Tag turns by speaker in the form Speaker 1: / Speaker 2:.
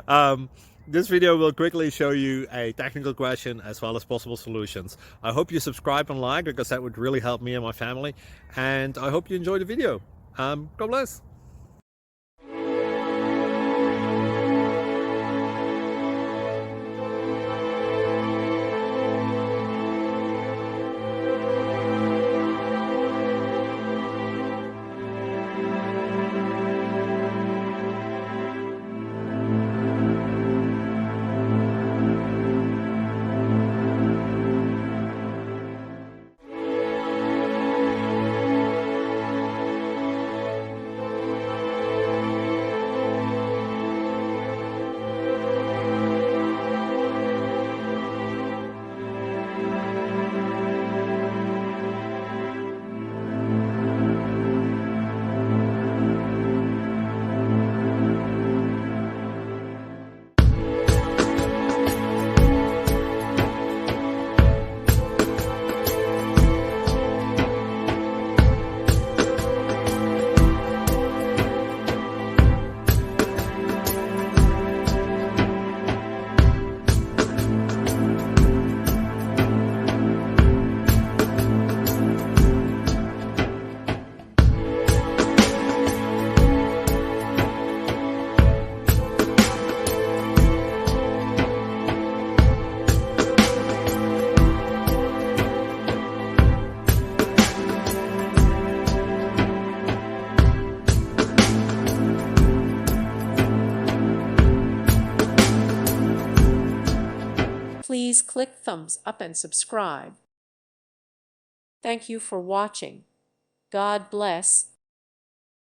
Speaker 1: um, this video will quickly show you a technical question as well as possible solutions. I hope you subscribe and like, because that would really help me and my family. And I hope you enjoy the video. God bless.
Speaker 2: Please click thumbs up and subscribe. Thank you for watching. God bless.